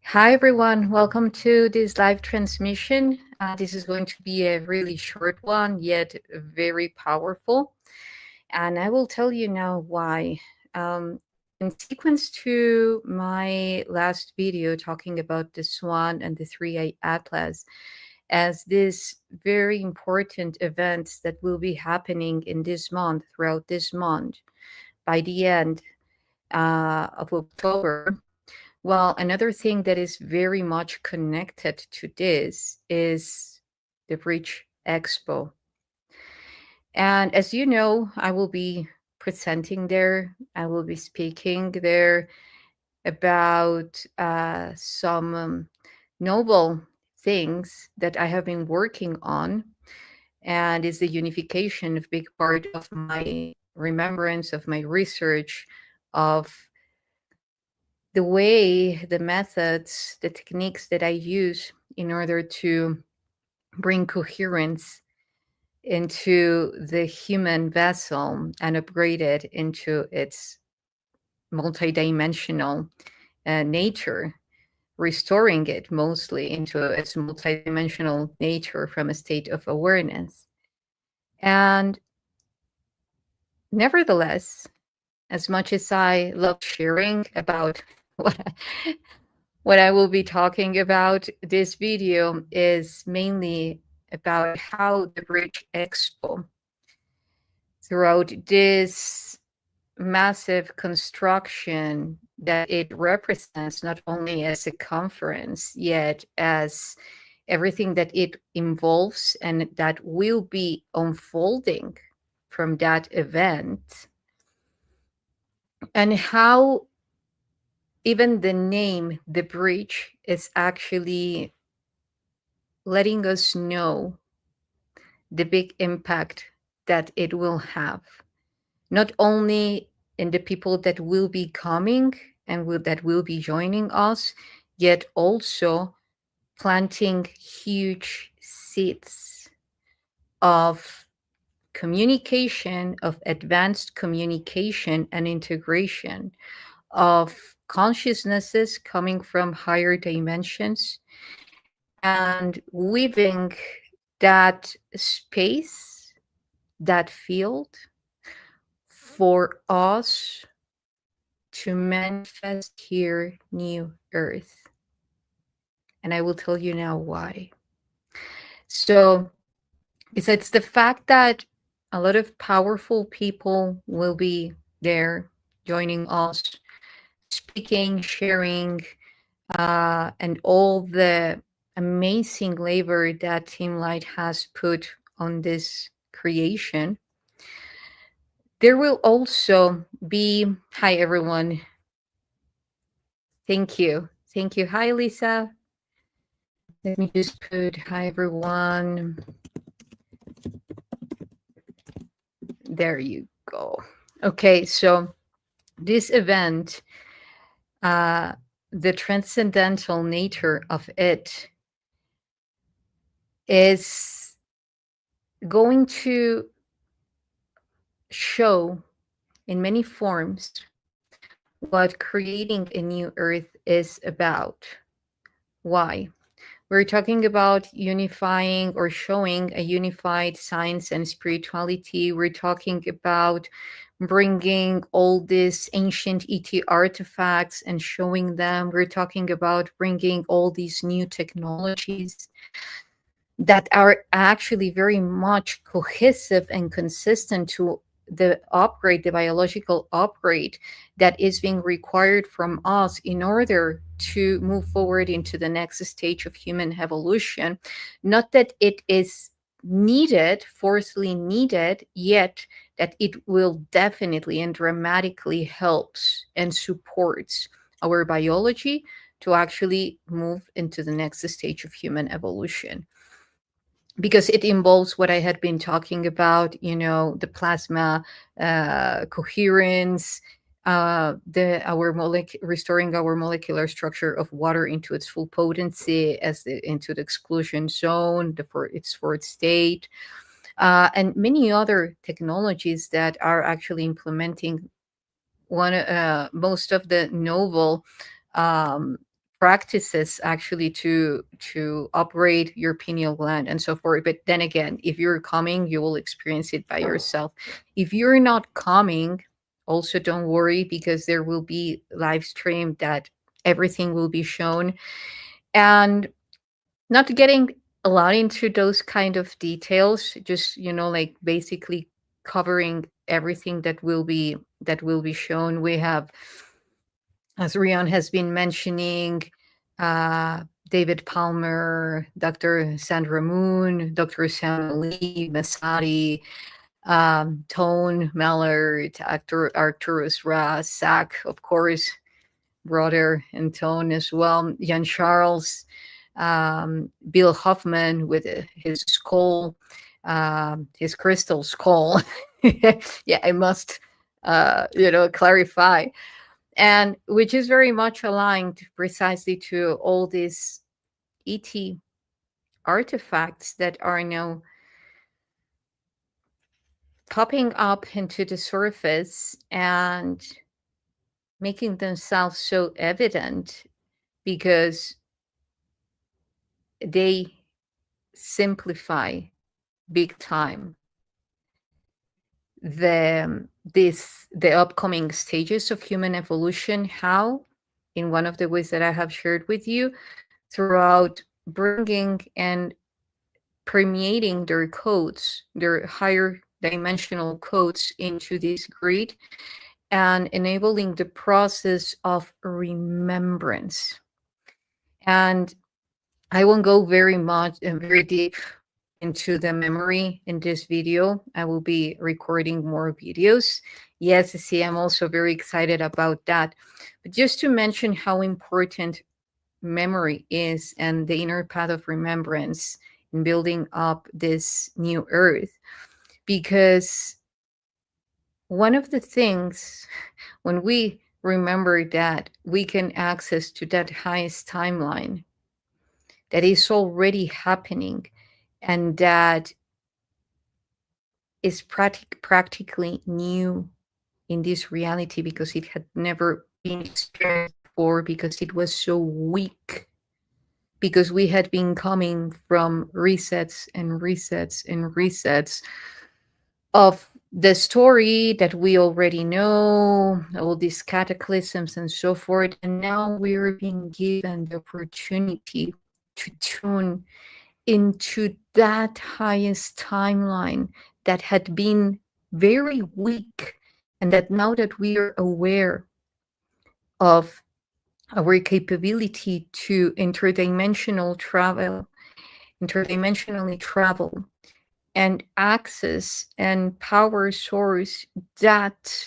Hi, everyone. Welcome to this live transmission. This is going to be a really short one, yet very powerful. And I will tell you now why. In sequence to my last video talking about the Swan and the 3-Eye Atlas as these very important events that will be happening in this month, throughout this month, by the end of October. Well, another thing that is very much connected to this is the Bridge Expo. And as you know, I will be presenting there. I will be speaking there about some novel things that I have been working on. And is the unification of big part of my remembrance, of my research, of the way, the methods, the techniques that I use in order to bring coherence into the human vessel and upgrade it into its multidimensional nature, restoring it mostly into its multidimensional nature from a state of awareness. And nevertheless, as much as I love sharing about what I will be talking about, this video is mainly about how the Bridge Expo, throughout this massive construction that it represents, not only as a conference, yet as everything that it involves and that will be unfolding from that event, and how even the name, the bridge, is actually letting us know the big impact that it will have, not only in the people that will be coming and that will be joining us, yet also planting huge seeds of communication, of advanced communication and integration, of consciousnesses coming from higher dimensions, and weaving that space, that field, for us to manifest here new earth. And I will tell you now why. So besides the fact that a lot of powerful people will be there joining us, speaking, sharing, and all the amazing labor that Team Light has put on this creation, there will also be, hi everyone. Thank you. Thank you. Hi, Lisa. Let me just put hi everyone. There you go. Okay, so this event, the transcendental nature of it is going to show in many forms what creating a new earth is about. Why? We're talking about unifying or showing a unified science and spirituality. We're talking about bringing all these ancient ET artifacts and showing them. We're talking about bringing all these new technologies that are actually very much cohesive and consistent to the upgrade, the biological upgrade that is being required from us in order to move forward into the next stage of human evolution. Not that it is needed, forcefully needed, yet that it will definitely and dramatically helps and supports our biology to actually move into the next stage of human evolution, because it involves what I had been talking about, the plasma coherence, restoring our molecular structure of water into its full potency into the exclusion zone, for its fourth state, and many other technologies that are actually implementing most of the novel um, practices actually to upgrade your pineal gland and so forth. But then again, if you're coming, you will experience it by yourself. If you're not coming, also don't worry, because there will be live stream that everything will be shown, and not getting a lot into those kind of details, just like basically covering everything that will be shown. We have, as Rion has been mentioning, uh, David Palmer, Dr. Sandra Moon, Dr. Samuel Lee, Masadi, Tone Mallard, actor Arcturus Ra, Zach, of course, brother and Tone as well, Jan Charles, Bill Hoffman with his skull, his crystal skull. Yeah, I must, clarify, and which is very much aligned precisely to all these ET artifacts that are now popping up into the surface and making themselves so evident, because they simplify big time the upcoming stages of human evolution. How? In one of the ways that I have shared with you, throughout bringing and permeating their codes, their higher dimensional codes, into this grid, and enabling the process of remembrance. And I won't go very much and very deep into the memory in this video. I will be recording more videos. Yes, see, I'm also very excited about that. But just to mention how important memory is and the inner path of remembrance in building up this new earth, because one of the things, when we remember that we can access to that highest timeline that is already happening, and that is practically new in this reality, because it had never been experienced before, because it was so weak, because we had been coming from resets and resets and resets of the story that we already know, all these cataclysms and so forth. And now we're being given the opportunity to tune into that highest timeline that had been very weak, and that now that we are aware of our capability to interdimensionally travel and access and power source that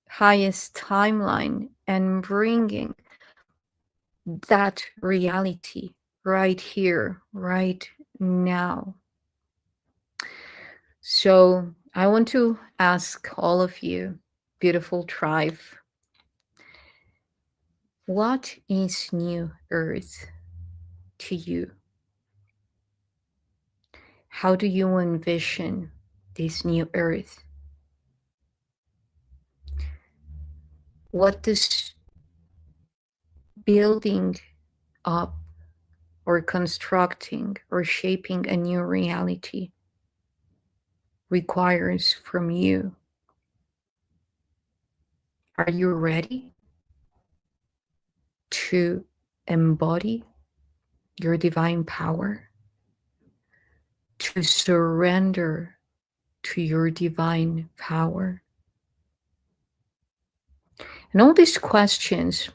highest timeline, and bringing that reality right here, right now. So I want to ask all of you, beautiful tribe, what is New Earth to you? How do you envision this new earth? What does building up or constructing or shaping a new reality requires from you? Are you ready to embody your divine power, to surrender to your divine power? And all these questions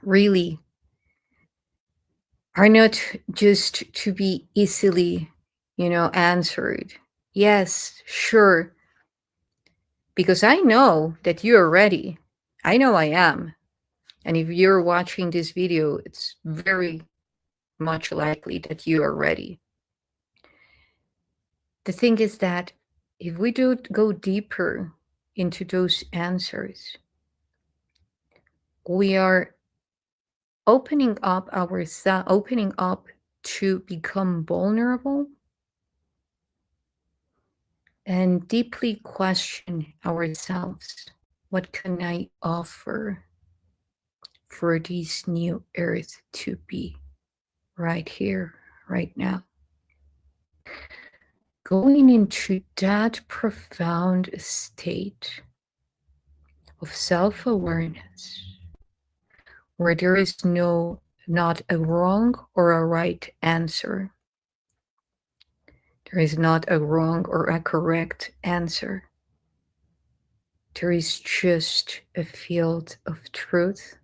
really are not just to be easily, answered. Yes, sure, because I know that you are ready. I know I am. And if you're watching this video, it's very much likely that you are ready. The thing is that if we do go deeper into those answers, we are opening up to become vulnerable and deeply question ourselves. What can I offer for this new earth to be right here, right now? Going into that profound state of self-awareness where there is not a wrong or a right answer. There is not a wrong or a correct answer. There is just a field of truth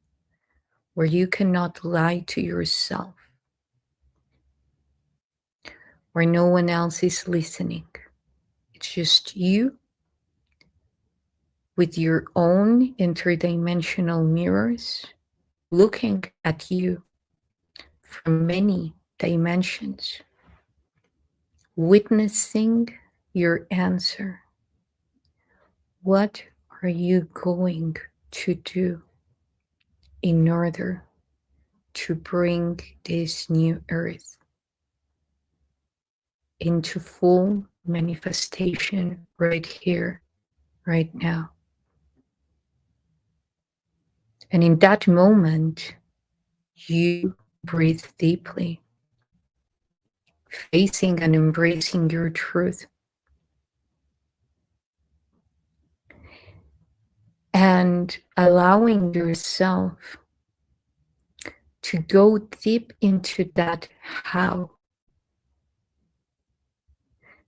where you cannot lie to yourself, where no one else is listening. It's just you with your own interdimensional mirrors looking at you from many dimensions, witnessing your answer. What are you going to do in order to bring this new earth into full manifestation right here, right now? And in that moment, you breathe deeply, facing and embracing your truth. And allowing yourself to go deep into that how.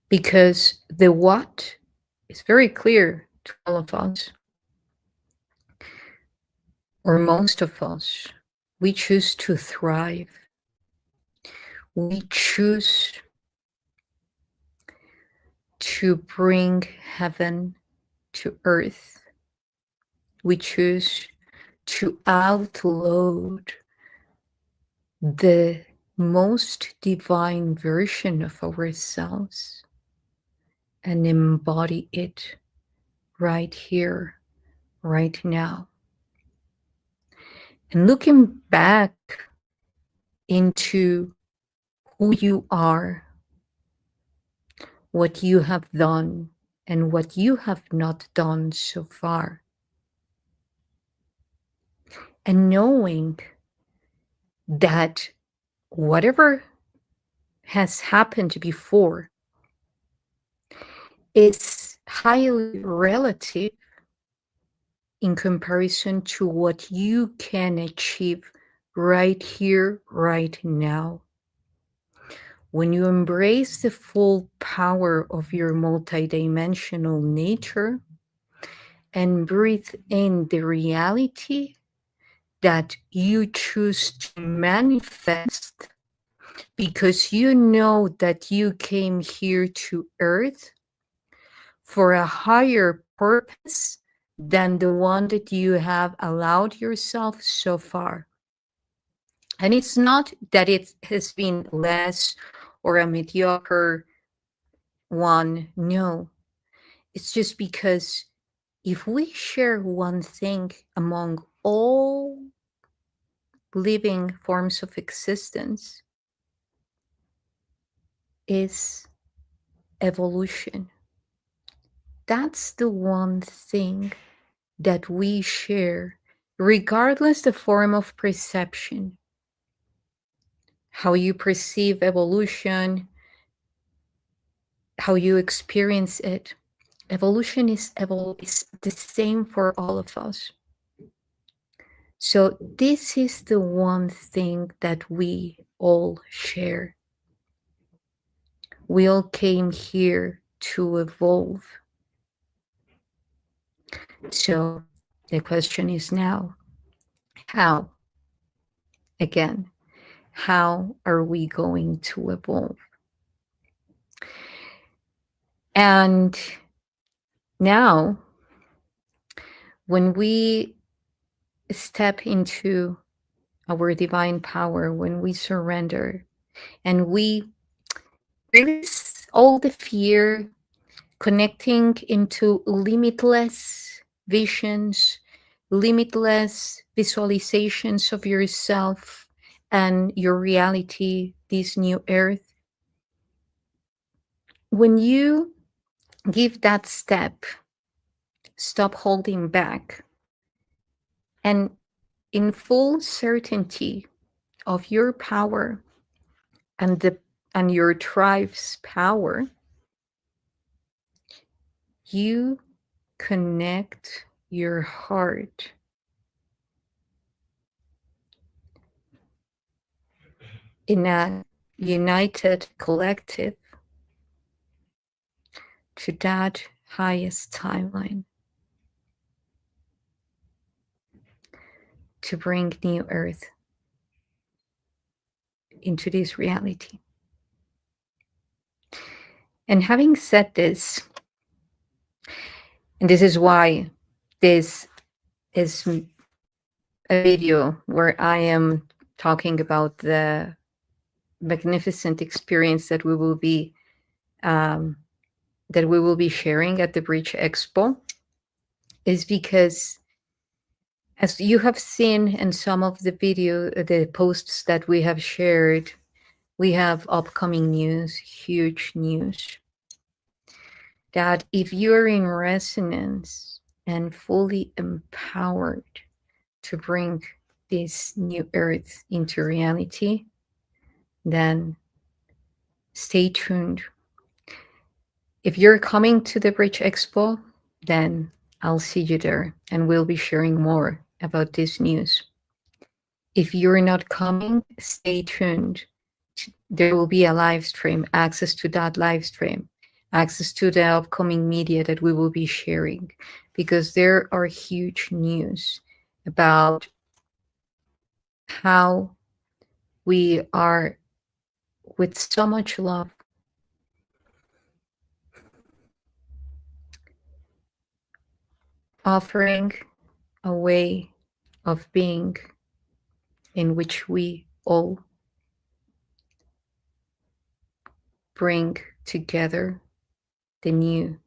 Because the what is very clear to all of us, or most of us. We choose to thrive. We choose to bring heaven to earth. We choose to outload the most divine version of ourselves and embody it right here, right now. And looking back into who you are, what you have done, and what you have not done so far. And knowing that whatever has happened before is highly relative in comparison to what you can achieve right here, right now. When you embrace the full power of your multidimensional nature and breathe in the reality that you choose to manifest, because you know that you came here to Earth for a higher purpose than the one that you have allowed yourself so far. And it's not that it has been less or a mediocre one. No, it's just because if we share one thing among all living forms of existence, is evolution. That's the one thing that we share, regardless the form of perception. How you perceive evolution, how you experience it. Evolution is the same for all of us. So this is the one thing that we all share. We all came here to evolve. So the question is now, how? Again, how are we going to evolve? And now, when we step into our divine power, when we surrender and we release all the fear, connecting into limitless visions, limitless visualizations of yourself and your reality, this new earth. When you give that step, stop holding back, and in full certainty of your power and your tribe's power, you connect your heart in a united collective to that highest timeline to bring new earth into this reality. And having said this, and this is why this is a video where I am talking about the magnificent experience that we will be sharing at the Bridge Expo, is because, as you have seen in some of the posts that we have shared, we have upcoming news, huge news, that if you're in resonance and fully empowered to bring this new earth into reality, then stay tuned. If you're coming to the Bridge Expo, then I'll see you there and we'll be sharing more about this news. If you're not coming, stay tuned. There will be a live stream, access to that live stream, access to the upcoming media that we will be sharing, because there are huge news about how we are, with so much love, offering a way of being in which we all bring together the new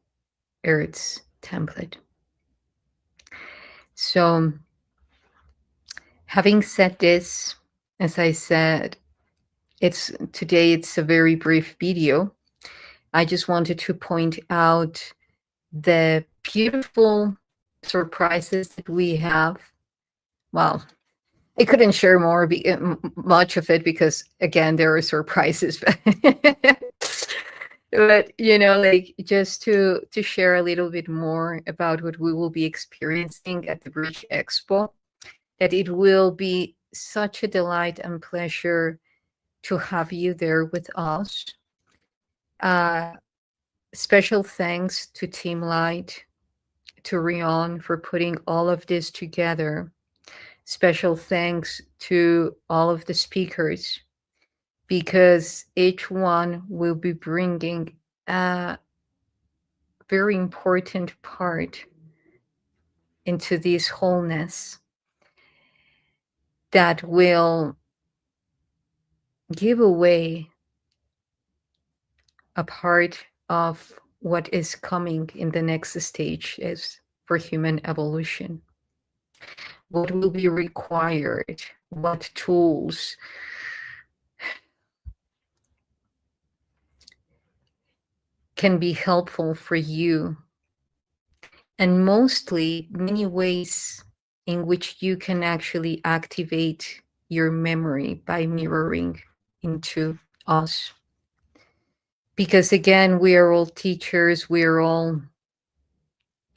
Earth's template. So, having said this, as I said, today it's a very brief video. I just wanted to point out the beautiful surprises that we have. Well, I couldn't share much of it because, again, there are surprises. But like, just to share a little bit more about what we will be experiencing at the Bridge Expo, that it will be such a delight and pleasure to have you there with us. Special thanks to Team Light, to Rion, for putting all of this together. Special thanks to all of the speakers, because each one will be bringing a very important part into this wholeness that will give away a part of what is coming in the next stage is for human evolution. What will be required, what tools, can be helpful for you, and mostly many ways in which you can actually activate your memory by mirroring into us. Because again, we are all teachers, we are all,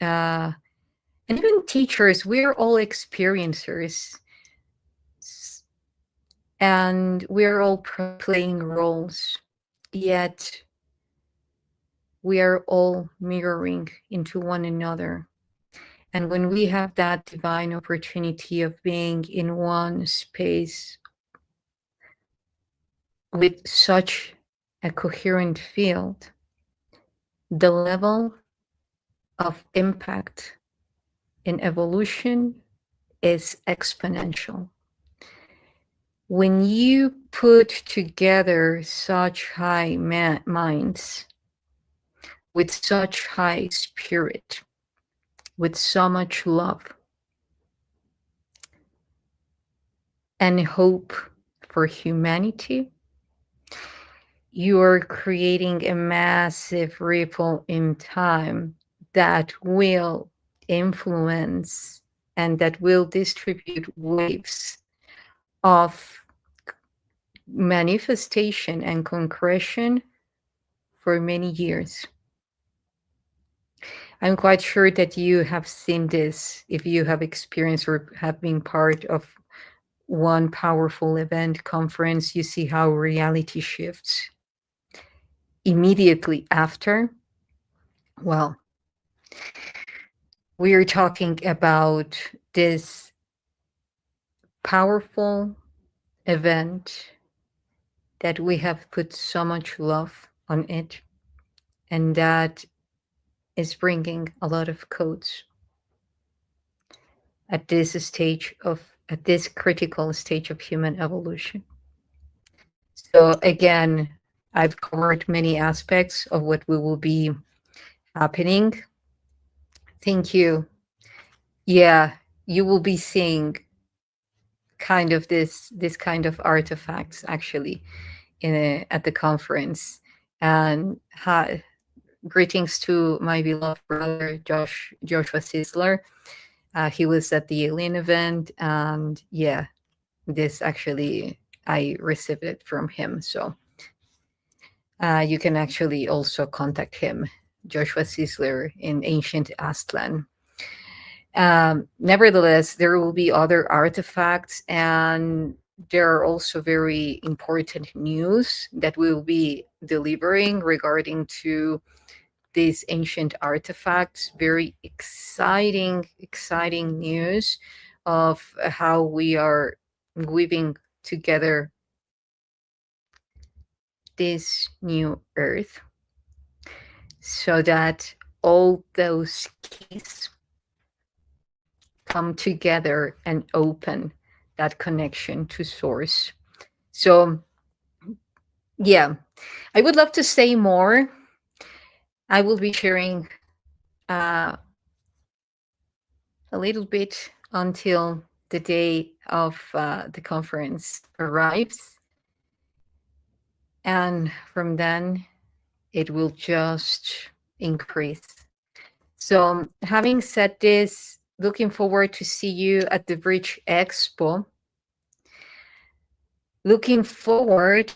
and even teachers, we are all experiencers, and we are all playing roles, yet we are all mirroring into one another. And when we have that divine opportunity of being in one space with such a coherent field, the level of impact in evolution is exponential. When you put together such high minds with such high spirit, with so much love and hope for humanity, you are creating a massive ripple in time that will influence and that will distribute waves of manifestation and concretion for many years. I'm quite sure that you have seen this if you have experienced or have been part of one powerful event, conference. You see how reality shifts immediately after. Well, we are talking about this powerful event that we have put so much love on it, and that is bringing a lot of codes at this critical stage of human evolution. So again, I've covered many aspects of what we will be happening. Thank you. Yeah, you will be seeing kind of this kind of artifacts actually at the conference. And greetings to my beloved brother Joshua Sisler. He was at the Alien event, and yeah, this actually I received it from him. So you can actually also contact him, Joshua Sisler in Ancient Aztlan. Nevertheless, there will be other artifacts, and there are also very important news that we will be delivering regarding to these ancient artifacts. Very exciting news of how we are weaving together this new earth so that all those keys come together and open that connection to source. So yeah, I would love to say more. I will be sharing a little bit until the day of the conference arrives, and from then it will just increase. So having said this, looking forward to see you at the Bridge Expo. Looking forward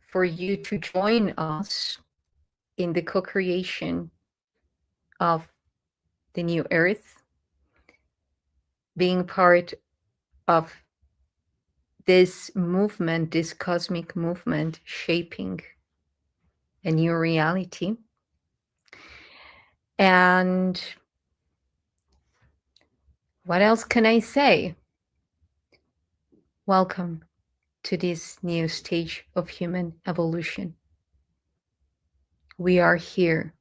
for you to join us in the co-creation of the new earth, being part of this movement, this cosmic movement, shaping a new reality. And what else can I say? Welcome to this new stage of human evolution. We are here.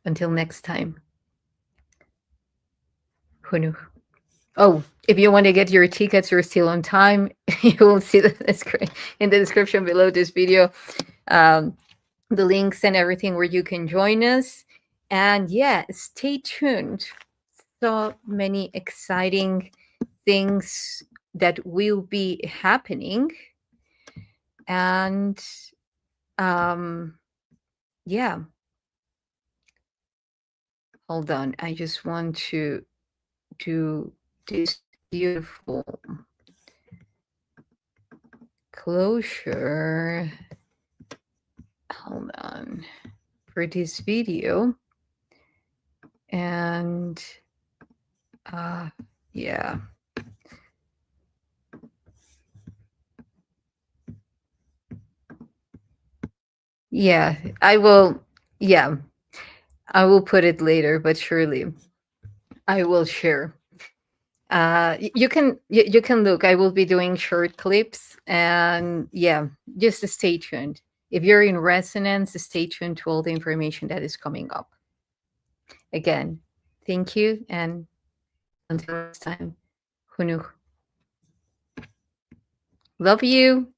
Until next time. HUNUH. Oh, if you want to get your tickets, you're still on time. You will see in the description below this video, the links and everything where you can join us. And yeah, stay tuned. So many exciting things that will be happening. And yeah, hold on. I just want to do this beautiful closure. Hold on for this video. And yeah. Yeah, I will. Yeah, I will put it later, but surely I will share. You can look. I will be doing short clips, and yeah, just stay tuned. If you're in resonance, stay tuned to all the information that is coming up. Again, thank you, and until next time, HUNUH. Love you.